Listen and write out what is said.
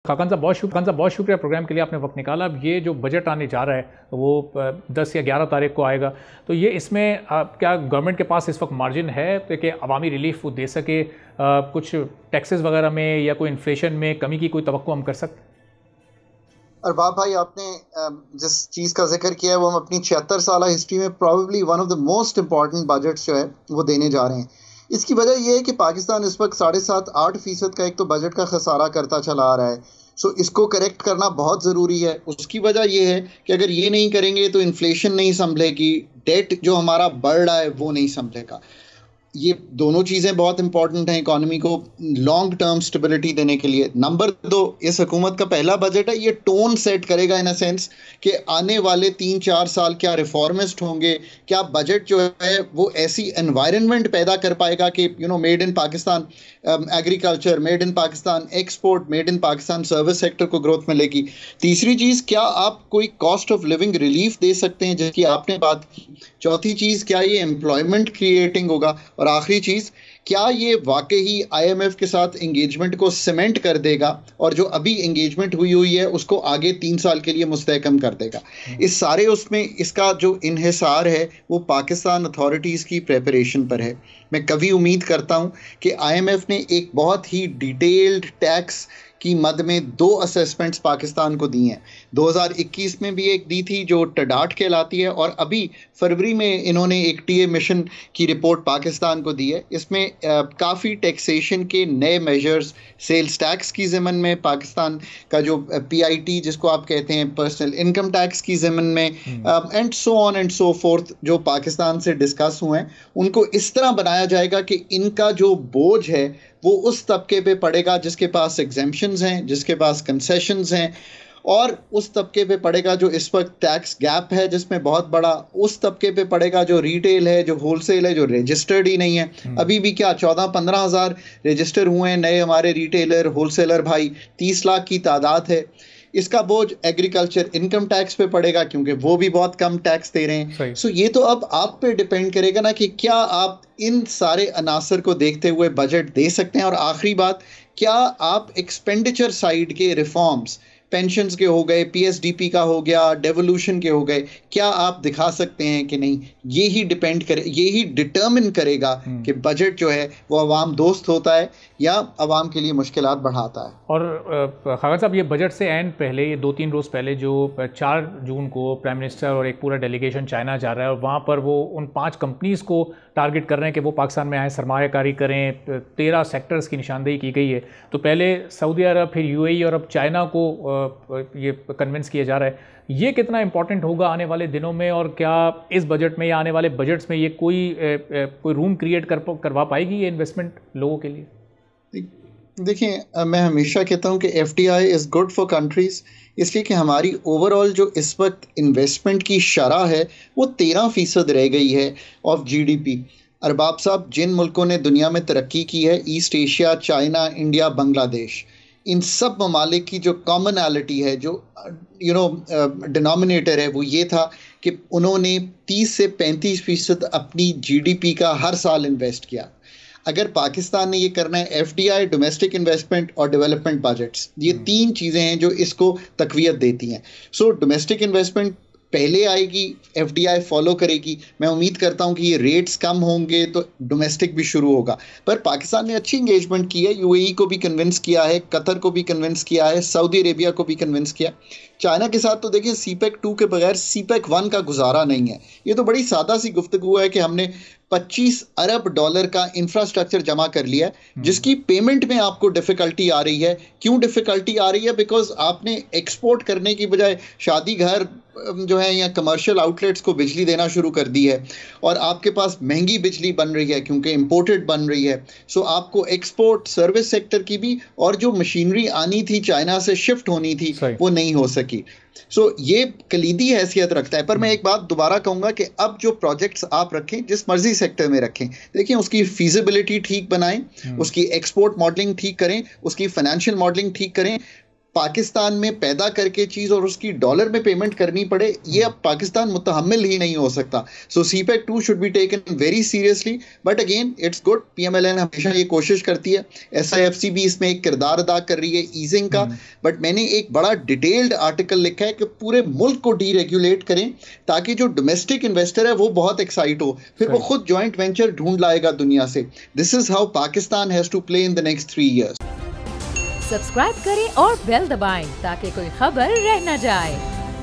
खान साहब बहुत शुक्रिया प्रोग्राम के लिए, आपने वक्त निकाला। अब ये जो बजट आने जा रहा है वो 10 या 11 तारीख को आएगा, तो ये इसमें क्या गवर्नमेंट के पास इस वक्त मार्जिन है तो कि अवामी रिलीफ वो दे सके? कुछ टैक्सेस वगैरह में या कोई इन्फ्लेशन में कमी की कोई तवक्को हम कर सकते हैं? अरबाब भाई, आपने जिस चीज़ का जिक्र किया है वो हम अपनी 76 साल हिस्ट्री में probably one of the most important budgets जो है वो देने जा रहे हैं। इसकी वजह यह है कि पाकिस्तान इस वक्त 7.5-8% का एक तो बजट का खसारा करता चला आ रहा है। सो इसको करेक्ट करना बहुत ज़रूरी है। उसकी वजह यह है कि अगर ये नहीं करेंगे तो इन्फ्लेशन नहीं संभलेगी, डेट जो हमारा बढ़ रहा है वो नहीं संभलेगा। ये दोनों चीज़ें बहुत इंपॉर्टेंट हैं इकोनॉमी को लॉन्ग टर्म स्टेबिलिटी देने के लिए। नंबर दो, इस हुकूमत का पहला बजट है, ये टोन सेट करेगा इन अ सेंस कि आने वाले 3-4 साल क्या रिफॉर्मिस्ट होंगे, क्या बजट जो है वो ऐसी एनवायरनमेंट पैदा कर पाएगा कि made in Pakistan agriculture, made in Pakistan export, made in Pakistan service sector को ग्रोथ मिलेगी। तीसरी चीज़, क्या आप कोई कॉस्ट ऑफ लिविंग रिलीफ दे सकते हैं जिसकी आपने बात की। चौथी चीज़, क्या ये एम्प्लॉयमेंट क्रिएटिंग होगा। और आखिरी चीज़, क्या ये वाकई आईएमएफ के साथ एंगेजमेंट को सीमेंट कर देगा और जो अभी एंगेजमेंट हुई हुई है उसको आगे 3 साल के लिए मुस्तहकम कर देगा। इस सारे उसमें इसका जो इन्हिसार है वो पाकिस्तान अथॉरिटीज़ की प्रेपरेशन पर है। मैं कभी उम्मीद करता हूँ कि आईएमएफ ने एक बहुत ही डिटेल्ड टैक्स की मद में 2 असेसमेंट्स पाकिस्तान को दी हैं। 2021 में भी एक दी थी जो टडाट कहलाती है, और अभी फरवरी में इन्होंने एक टीए मिशन की रिपोर्ट पाकिस्तान को दी है। इसमें काफ़ी टैक्सेशन के नए मेजर्स, सेल्स टैक्स की ज़िमन में पाकिस्तान का जो पीआईटी जिसको आप कहते हैं पर्सनल इनकम टैक्स की ज़िमन में, and so on and so fourth, जो पाकिस्तान से डिस्कस हुए हैं उनको इस तरह बनाया जाएगा कि इनका जो बोझ है वो उस तबके पे पड़ेगा जिसके पास एग्जेम्पशंस हैं, जिसके पास कंसेशंस हैं, और उस तबके पे पड़ेगा जो इस वक्त टैक्स गैप है जिसमें बहुत बड़ा, उस तबके पे पड़ेगा जो रिटेल है, जो होलसेल है, जो रजिस्टर्ड ही नहीं है। अभी भी क्या 14-15 हज़ार रजिस्टर हुए हैं नए हमारे रिटेलर होलसेलर भाई, 30 लाख की तादाद है। इसका बोझ एग्रीकल्चर इनकम टैक्स पे पड़ेगा क्योंकि वो भी बहुत कम टैक्स दे रहे हैं। सो ये तो अब आप पे डिपेंड करेगा ना कि क्या आप इन सारे अनासर को देखते हुए बजट दे सकते हैं। और आखिरी बात, क्या आप एक्सपेंडिचर साइड के रिफॉर्म्स, पेंशन्स के हो गए, पीएसडीपी का हो गया, डेवोल्यूशन के हो गए, क्या आप दिखा सकते हैं कि नहीं। ये ही डिपेंड करे, ये ही डिटर्मिन करेगा कि बजट जो है वो अवाम दोस्त होता है या अवाम के लिए मुश्किलात बढ़ाता है। और खान साहब, ये बजट से एंड पहले, ये 2-3 रोज़ पहले जो 4 जून को प्राइम मिनिस्टर और एक पूरा डेलीगेशन चाइना जा रहा है और वहाँ पर वो उन 5 कंपनीज़ को टारगेट कर रहे हैं कि वो पाकिस्तान में आए, सरमायाकारी करें। 13 सेक्टर्स की निशानदेही की गई है। तो पहले सऊदी अरब, फिर यूएई और अब चाइना को ये कन्विंस किया जा रहा है। ये कितना इंपॉर्टेंट होगा आने वाले दिनों में, और क्या इस बजट में या आने वाले बजट्स में ये कोई रूम क्रिएट करवा पाएगी ये इन्वेस्टमेंट लोगों के लिए? देखिए, मैं हमेशा कहता हूँ कि FDI is good for countries, इसलिए कि हमारी ओवरऑल जो इस वक्त इन्वेस्टमेंट की शरह है वो 13% रह गई है ऑफ जीडीपी। अरबाब साहब, जिन मुल्कों ने दुनिया में तरक्की की है, East Asia, China, India, Bangladesh, इन सब ममालिक की जो कॉमनैलिटी है, जो डिनोमिनेटर है, वो ये था कि उन्होंने 30 से 35% अपनी जीडीपी का हर साल इन्वेस्ट किया। अगर पाकिस्तान ने ये करना है, एफडीआई, डोमेस्टिक इन्वेस्टमेंट और डेवलपमेंट बजट्स, ये 3 चीज़ें हैं जो इसको तकवीत देती हैं। सो डोमेस्टिक इन्वेस्टमेंट पहले आएगी, एफडीआई फॉलो करेगी। मैं उम्मीद करता हूँ कि ये रेट्स कम होंगे तो डोमेस्टिक भी शुरू होगा। पर पाकिस्तान ने अच्छी इंगेजमेंट की है, यूएई को भी कन्विंस किया है, कतर को भी कन्विंस किया है, सऊदी अरेबिया को भी कन्विंस किया। चाइना के साथ तो देखिए सीपेक 2 के बगैर सीपेक 1 का गुजारा नहीं है। ये तो बड़ी सादा सी गुफ्तगू है कि हमने $25 अरब का इंफ्रास्ट्रक्चर जमा कर लिया है जिसकी पेमेंट में आपको डिफ़िकल्टी आ रही है। क्यों डिफ़िकल्टी आ रही है? बिकॉज आपने एक्सपोर्ट करने की बजाय शादी घर जो है या कमर्शियल आउटलेट्स को बिजली देना शुरू कर दी है, और आपके पास महंगी बिजली बन रही है क्योंकि इंपोर्टेड बन रही है। सो आपको एक्सपोर्ट, सर्विस सेक्टर की भी, और जो मशीनरी आनी थी चाइना से शिफ्ट होनी थी वो नहीं हो सकी। सो ये कलीदी हैसियत रखता है। पर मैं एक बात दोबारा कहूँगा कि अब जो प्रोजेक्ट्स आप रखें, जिस मर्जी सेक्टर में रखें, देखिए उसकी फीजिबिलिटी ठीक बनाएं, उसकी एक्सपोर्ट मॉडलिंग ठीक करें, उसकी फाइनेंशियल मॉडलिंग ठीक करें। पाकिस्तान में पैदा करके चीज और उसकी डॉलर में पेमेंट करनी पड़े, ये अब पाकिस्तान मुतहम्मिल ही नहीं हो सकता। So CPEC 2 should be taken very seriously, but again it's good, PMLN हमेशा ये कोशिश करती है, एसआईएफसी भी इसमें एक किरदार अदा कर रही है ईजिंग का। बट मैंने एक बड़ा डिटेल्ड आर्टिकल लिखा है कि पूरे मुल्क को डीरेगुलेट करें ताकि जो डोमेस्टिक इन्वेस्टर है वो बहुत एक्साइट हो, फिर वो खुद जॉइंट वेंचर ढूंढ लाएगा दुनिया से। This is how Pakistan has to play in the next 3 years। Subscribe करें और बेल दबाएं ताकि कोई खबर रह न जाए।